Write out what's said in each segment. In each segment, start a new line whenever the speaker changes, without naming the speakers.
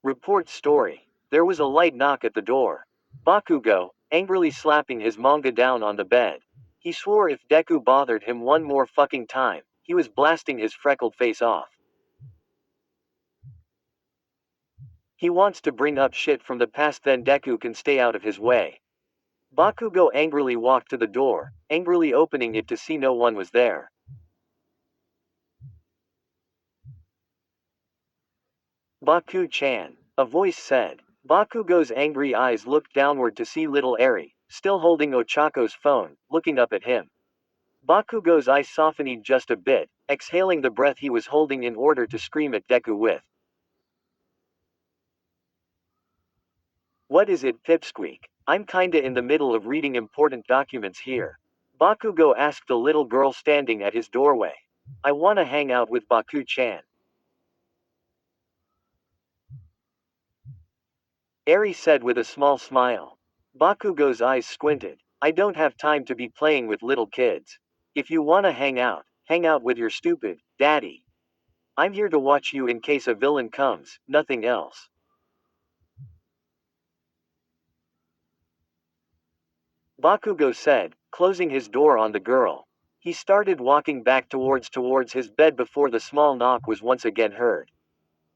Report story. There was a light knock at the door. Bakugo, angrily slapping his manga down on the bed. He swore if Deku bothered him one more fucking time, he was blasting his freckled face off. He wants to bring up shit from the past, then Deku can stay out of his way. Bakugo angrily walked to the door, angrily opening it to see no one was there. Baku-chan, a voice said. Bakugo's angry eyes looked downward to see little Eri, still holding Ochaco's phone, looking up at him. Bakugo's eyes softened just a bit, exhaling the breath he was holding in order to scream at Deku with. What is it, Pipsqueak? I'm kinda in the middle of reading important documents here. Bakugo asked the little girl standing at his doorway. I wanna hang out with Baku-chan. Eri said with a small smile. Bakugo's eyes squinted. I don't have time to be playing with little kids. If you wanna hang out with your stupid daddy. I'm here to watch you in case a villain comes, nothing else. Bakugo said, closing his door on the girl. He started walking back towards his bed before the small knock was once again heard.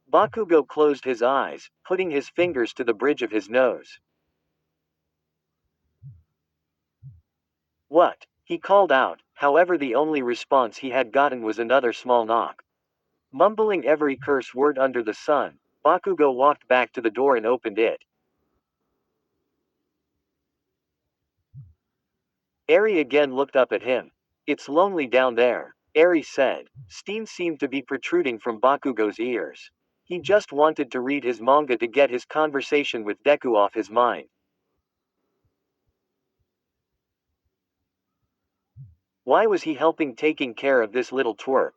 Bakugo closed his eyes, putting his fingers to the bridge of his nose. What? He called out, however the only response he had gotten was another small knock. Mumbling every curse word under the sun, Bakugo walked back to the door and opened it. Eri again looked up at him. It's lonely down there, Eri said. Steam seemed to be protruding from Bakugo's ears. He just wanted to read his manga to get his conversation with Deku off his mind. Why was he helping taking care of this little twerp?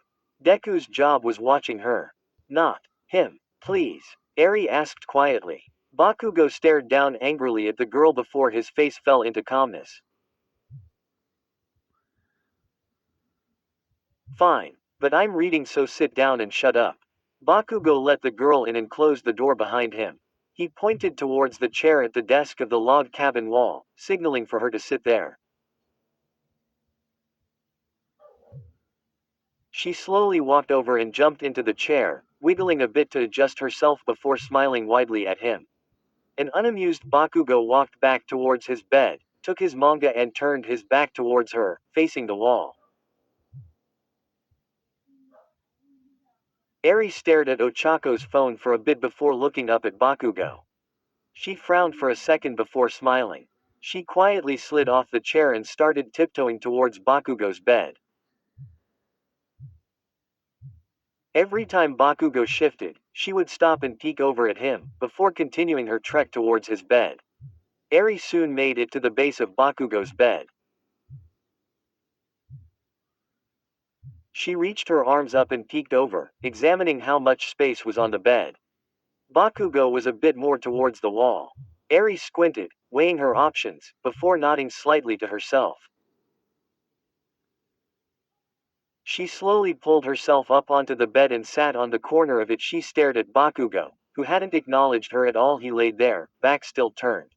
Deku's job was watching her. Not him, please, Eri asked quietly. Bakugo stared down angrily at the girl before his face fell into calmness. Fine, but I'm reading, so sit down and shut up. Bakugo let the girl in and closed the door behind him. He pointed towards the chair at the desk of the log cabin wall, signaling for her to sit there. She slowly walked over and jumped into the chair, wiggling a bit to adjust herself before smiling widely at him. An unamused Bakugo walked back towards his bed, took his manga and turned his back towards her, facing the wall. Eri stared at Ochaco's phone for a bit before looking up at Bakugo. She frowned for a second before smiling. She quietly slid off the chair and started tiptoeing towards Bakugo's bed. Every time Bakugo shifted, she would stop and peek over at him, before continuing her trek towards his bed. Eri soon made it to the base of Bakugo's bed. She reached her arms up and peeked over, examining how much space was on the bed. Bakugo was a bit more towards the wall. Eri squinted, weighing her options, before nodding slightly to herself. She slowly pulled herself up onto the bed and sat on the corner of it. She stared at Bakugo, who hadn't acknowledged her at all. He laid there, back still turned.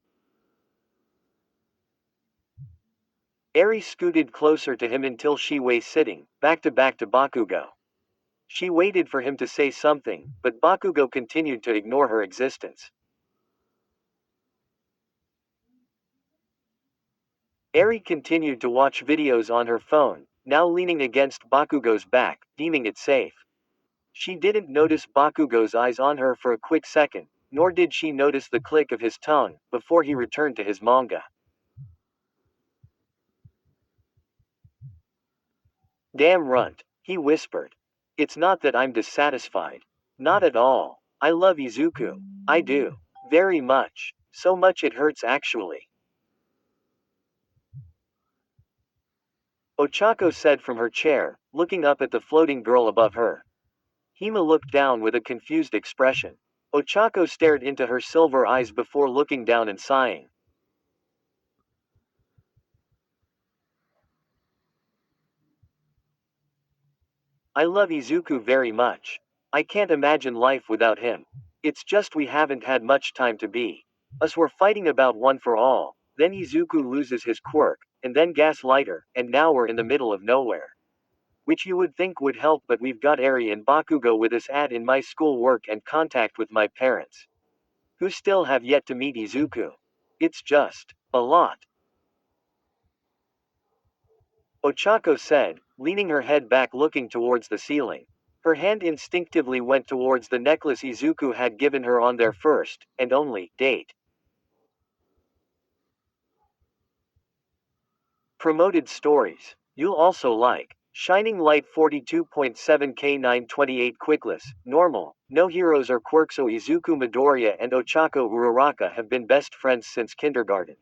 Eri scooted closer to him until she was sitting, back to Bakugo. She waited for him to say something, but Bakugo continued to ignore her existence. Eri continued to watch videos on her phone, now leaning against Bakugo's back, deeming it safe. She didn't notice Bakugo's eyes on her for a quick second, nor did she notice the click of his tongue, before he returned to his manga. Damn runt, he whispered. It's not that I'm dissatisfied. Not at all. I love Izuku. I do. Very much. So much it hurts actually. Ochaco said from her chair, looking up at the floating girl above her. Hima looked down with a confused expression. Ochaco stared into her silver eyes before looking down and sighing. I love Izuku very much. I can't imagine life without him. It's just we haven't had much time to be. Us were fighting about one for all, then Izuku loses his quirk, and then Gaslighter, and now we're in the middle of nowhere. Which you would think would help, but we've got Eri and Bakugo with us at in my school work and contact with my parents, who still have yet to meet Izuku. It's just a lot. Ochaco said, leaning her head back looking towards the ceiling. Her hand instinctively went towards the necklace Izuku had given her on their first, and only, date. Promoted stories. You'll also like. Shining Light 42.7K 928 Quickless, Normal, No Heroes or Quirks. Izuku Midoriya and Ochaco Uraraka have been best friends since kindergarten.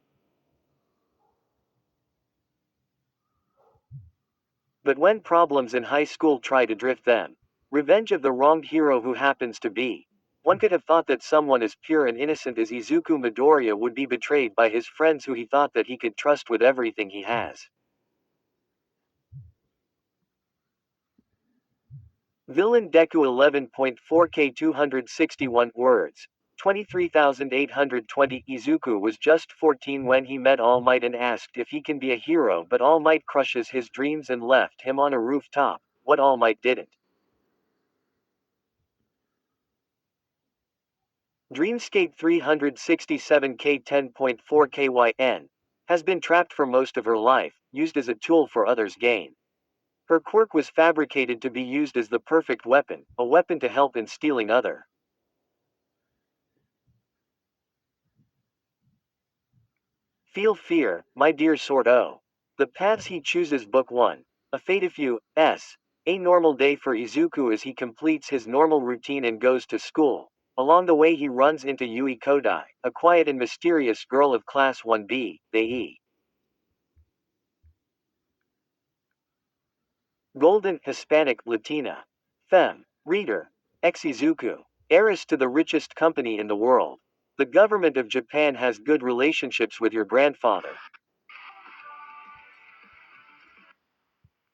But when problems in high school try to drift them, revenge of the wronged hero who happens to be. One could have thought that someone as pure and innocent as Izuku Midoriya would be betrayed by his friends who he thought that he could trust with everything he has. Villain Deku 11.4K 261 words. 23,820 Izuku was just 14 when he met All Might and asked if he can be a hero, but All Might crushes his dreams and left him on a rooftop. What All Might didn't. Dreamscape 367K 10.4 KYN has been trapped for most of her life, used as a tool for others' gain. Her quirk was fabricated to be used as the perfect weapon, a weapon to help in stealing other. Feel fear, my dear Sword O. The paths he chooses. Book 1. A fate of you, S. A normal day for Izuku as he completes his normal routine and goes to school. Along the way he runs into Yui Kodai, a quiet and mysterious girl of class 1B, the E. Golden, Hispanic, Latina. Femme. Reader. Ex-Izuku. Heiress to the richest company in the world. The government of Japan has good relationships with your grandfather.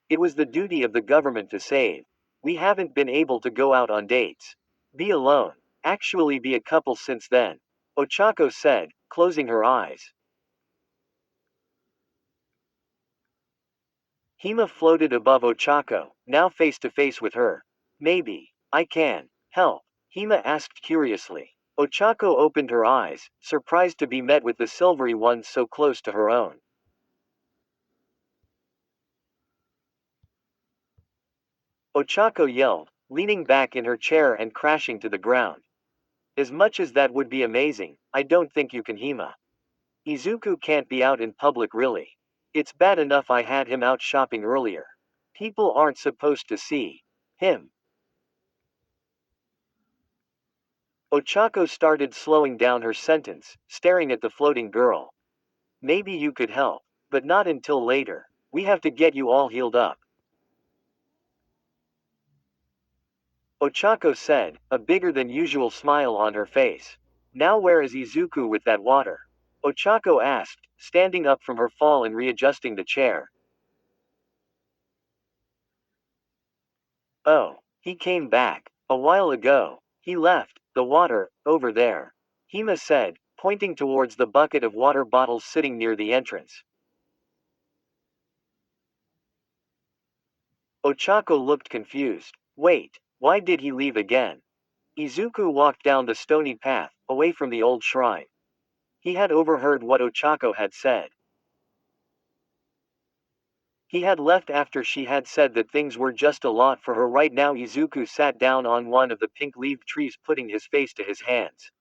It was the duty of the government to save. We haven't been able to go out on dates. Be alone. Actually be a couple since then. Ochaco said, closing her eyes. Hima floated above Ochaco, now face to face with her. Maybe I can help, Hima asked curiously. Ochaco opened her eyes, surprised to be met with the silvery ones so close to her own. Ochaco yelled, leaning back in her chair and crashing to the ground. As much as that would be amazing, I don't think you can, Hima. Izuku can't be out in public really. It's bad enough I had him out shopping earlier. People aren't supposed to see him. Ochaco started slowing down her sentence, staring at the floating girl. Maybe you could help. But not until later. We have to get you all healed up. Ochaco said, a bigger than usual smile on her face. Now where is Izuku with that water? Ochaco asked, standing up from her fall and readjusting the chair. Oh, he came back. A while ago. He left the water over there. Hima said, pointing towards the bucket of water bottles sitting near the entrance. Ochaco looked confused. Wait, why did he leave again? Izuku walked down the stony path, away from the old shrine. He had overheard what Ochaco had said. He had left after she had said that things were just a lot for her right now. Izuku sat down on one of the pink-leaved trees, putting his face to his hands.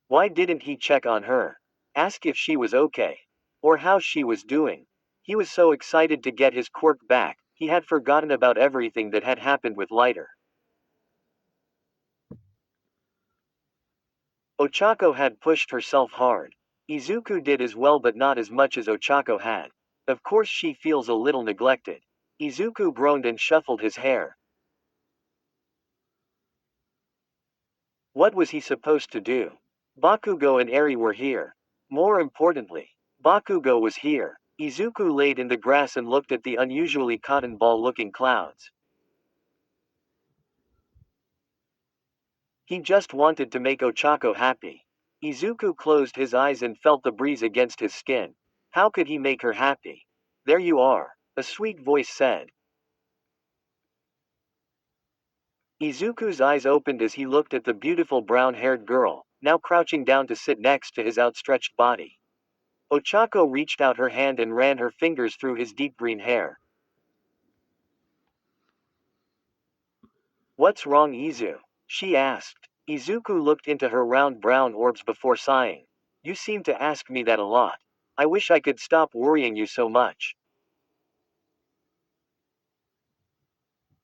Why didn't he check on her? Ask if she was okay. Or how she was doing. He was so excited to get his quirk back, he had forgotten about everything that had happened with Lighter. Ochaco had pushed herself hard. Izuku did as well, but not as much as Ochaco had. Of course she feels a little neglected. Izuku groaned and shuffled his hair. What was he supposed to do? Bakugo and Eri were here. More importantly, Bakugo was here. Izuku laid in the grass and looked at the unusually cotton ball-looking clouds. He just wanted to make Ochaco happy. Izuku closed his eyes and felt the breeze against his skin. How could he make her happy? There you are, a sweet voice said. Izuku's eyes opened as he looked at the beautiful brown-haired girl, now crouching down to sit next to his outstretched body. Ochaco reached out her hand and ran her fingers through his deep green hair. What's wrong, Izu? She asked. Izuku looked into her round brown orbs before sighing. You seem to ask me that a lot. I wish I could stop worrying you so much.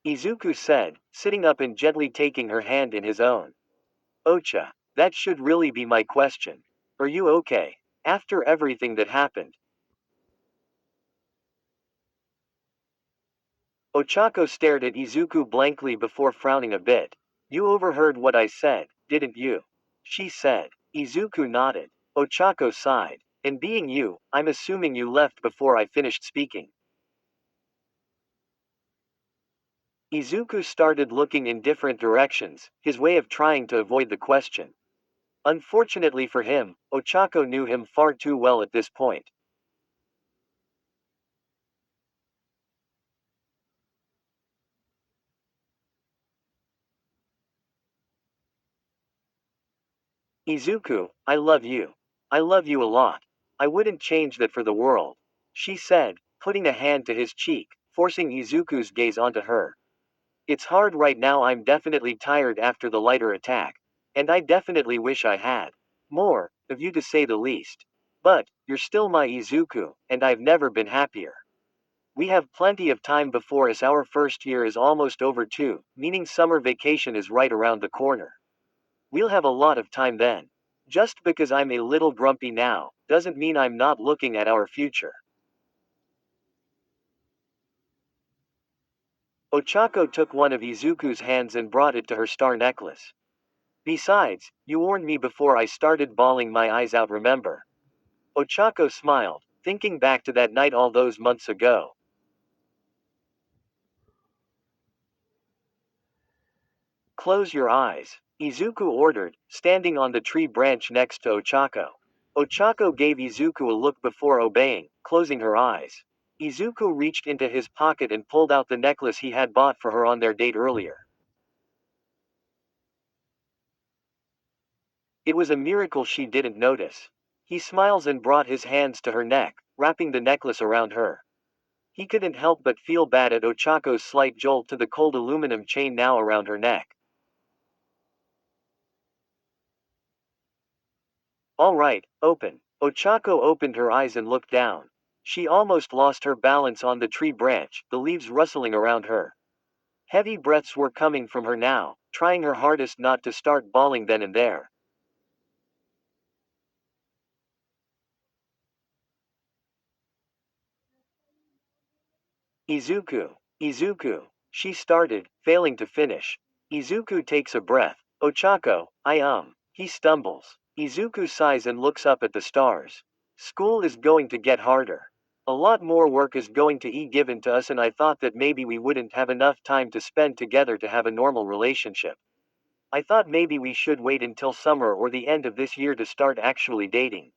Izuku said, sitting up and gently taking her hand in his own. Ocha, that should really be my question. Are you okay? After everything that happened? Ochako stared at Izuku blankly before frowning a bit. You overheard what I said, didn't you? She said. Izuku nodded. Ochako sighed. And being you, I'm assuming you left before I finished speaking. Izuku started looking in different directions, his way of trying to avoid the question. Unfortunately for him, Ochako knew him far too well at this point. Izuku, I love you. I love you a lot. I wouldn't change that for the world. She said, putting a hand to his cheek, forcing Izuku's gaze onto her. It's hard right now, I'm definitely tired after the lighter attack. And I definitely wish I had more of you to say the least. But, you're still my Izuku, and I've never been happier. We have plenty of time before us, our first year is almost over too, meaning summer vacation is right around the corner. We'll have a lot of time then. Just because I'm a little grumpy now, doesn't mean I'm not looking at our future. Ochako took one of Izuku's hands and brought it to her star necklace. Besides, you warned me before I started bawling my eyes out, remember? Ochako smiled, thinking back to that night all those months ago. Close your eyes, Izuku ordered, standing on the tree branch next to Ochako. Ochako gave Izuku a look before obeying, closing her eyes. Izuku reached into his pocket and pulled out the necklace he had bought for her on their date earlier. It was a miracle she didn't notice. He smiles and brought his hands to her neck, wrapping the necklace around her. He couldn't help but feel bad at Ochako's slight jolt to the cold aluminum chain now around her neck. All right, open. Ochako opened her eyes and looked down. She almost lost her balance on the tree branch, the leaves rustling around her. Heavy breaths were coming from her now, trying her hardest not to start bawling then and there. Izuku, Izuku, she started, failing to finish. Izuku takes a breath. Ochako, he stumbles. Izuku sighs and looks up at the stars. School is going to get harder. A lot more work is going to be given to us, and I thought that maybe we wouldn't have enough time to spend together to have a normal relationship. I thought maybe we should wait until summer or the end of this year to start actually dating.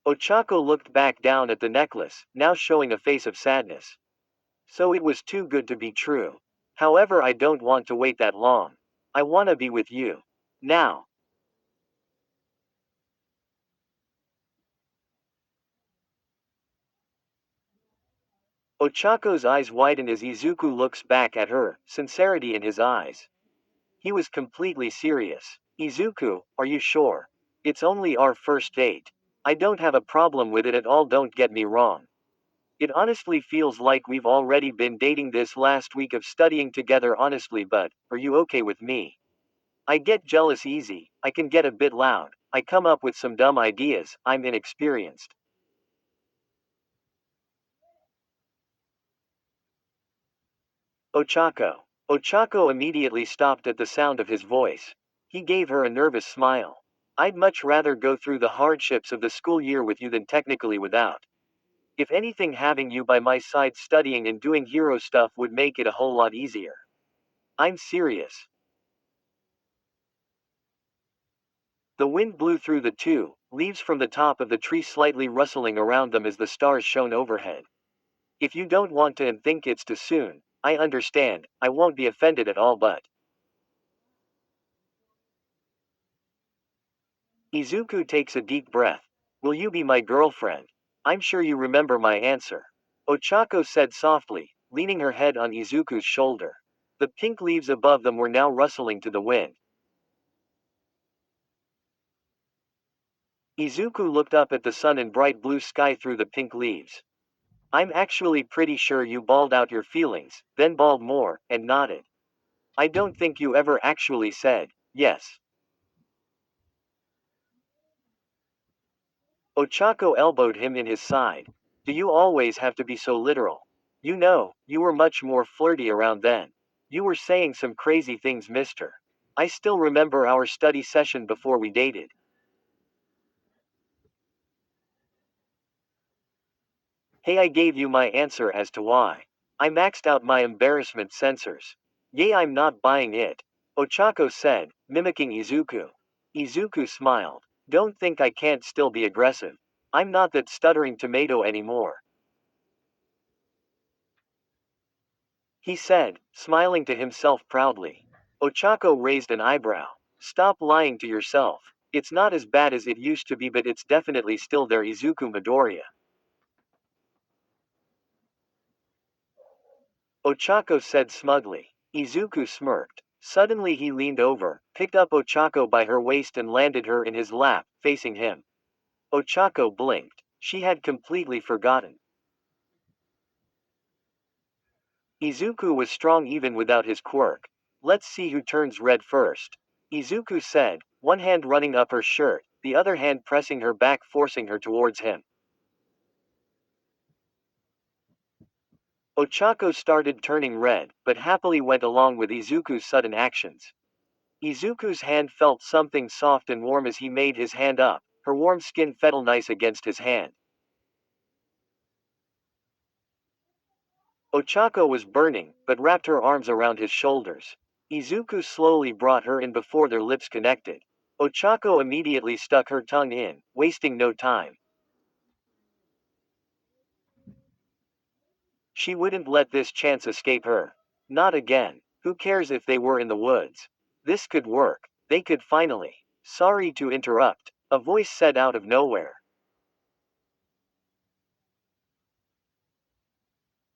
Ochako looked back down at the necklace, now showing a face of sadness. So it was too good to be true. However, I don't want to wait that long. I wanna be with you. Now. Ochako's eyes widen as Izuku looks back at her, sincerity in his eyes. He was completely serious. Izuku, are you sure? It's only our first date. I don't have a problem with it at all, don't get me wrong. It honestly feels like we've already been dating this last week of studying together, honestly, but are you okay with me? I get jealous easy, I can get a bit loud, I come up with some dumb ideas, I'm inexperienced. Ochako. Ochako immediately stopped at the sound of his voice. He gave her a nervous smile. I'd much rather go through the hardships of the school year with you than technically without. If anything, having you by my side studying and doing hero stuff would make it a whole lot easier. I'm serious. The wind blew through the two, leaves from the top of the tree slightly rustling around them as the stars shone overhead. If you don't want to and think it's too soon, I understand, I won't be offended at all but. Izuku takes a deep breath. Will you be my girlfriend? I'm sure you remember my answer. Ochako said softly, leaning her head on Izuku's shoulder. The pink leaves above them were now rustling to the wind. Izuku looked up at the sun and bright blue sky through the pink leaves. I'm actually pretty sure you bawled out your feelings, then bawled more, and nodded. I don't think you ever actually said, yes. Ochako elbowed him in his side. Do you always have to be so literal? You know, you were much more flirty around then. You were saying some crazy things, mister. I still remember our study session before we dated. Hey, I gave you my answer as to why. I maxed out my embarrassment sensors. Yay, I'm not buying it. Ochako said, mimicking Izuku. Izuku smiled. Don't think I can't still be aggressive. I'm not that stuttering tomato anymore. He said, smiling to himself proudly. Ochako raised an eyebrow. Stop lying to yourself. It's not as bad as it used to be, but it's definitely still there, Izuku Midoriya. Ochako said smugly. Izuku smirked. Suddenly he leaned over, picked up Ochako by her waist and landed her in his lap, facing him. Ochako blinked. She had completely forgotten. Izuku was strong even without his quirk. Let's see who turns red first. Izuku said, one hand running up her shirt, the other hand pressing her back, forcing her towards him. Ochako started turning red, but happily went along with Izuku's sudden actions. Izuku's hand felt something soft and warm as he made his hand up. Her warm skin felt nice against his hand. Ochako was burning, but wrapped her arms around his shoulders. Izuku slowly brought her in before their lips connected. Ochako immediately stuck her tongue in, wasting no time. She wouldn't let this chance escape her. Not again. Who cares if they were in the woods? This could work. They could finally. Sorry to interrupt, a voice said out of nowhere.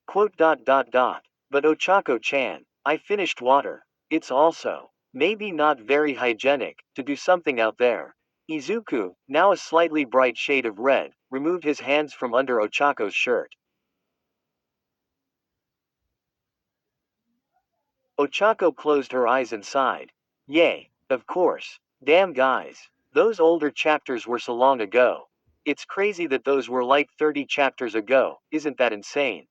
Quote dot dot dot. But Ochako-chan, I finished water. It's also, maybe not very hygienic, to do something out there. Izuku, now a slightly bright shade of red, removed his hands from under Ochako's shirt. Ochako closed her eyes and sighed. Yay, of course. Damn guys. Those older chapters were so long ago. It's crazy that those were like 30 chapters ago, isn't that insane?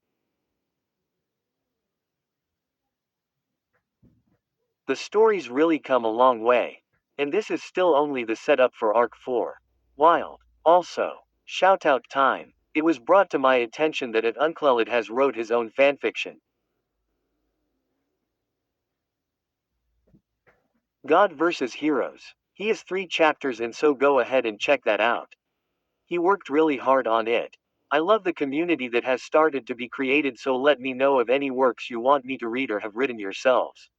The story's really come a long way. And this is still only the setup for Arc 4. Wild. Also, shoutout time. It was brought to my attention that Unclelid has wrote his own fanfiction. God vs. Heroes. He has 3 chapters and so go ahead and check that out. He worked really hard on it. I love the community that has started to be created, so let me know of any works you want me to read or have written yourselves.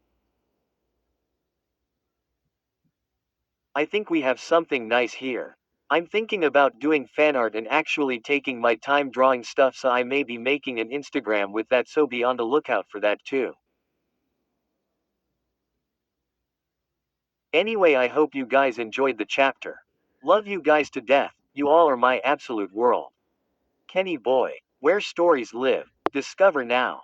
I think we have something nice here. I'm thinking about doing fan art and actually taking my time drawing stuff, so I may be making an Instagram with that, so be on the lookout for that too. Anyway, I hope you guys enjoyed the chapter. Love you guys to death, you all are my absolute world. Kenny boy, where stories live, discover now.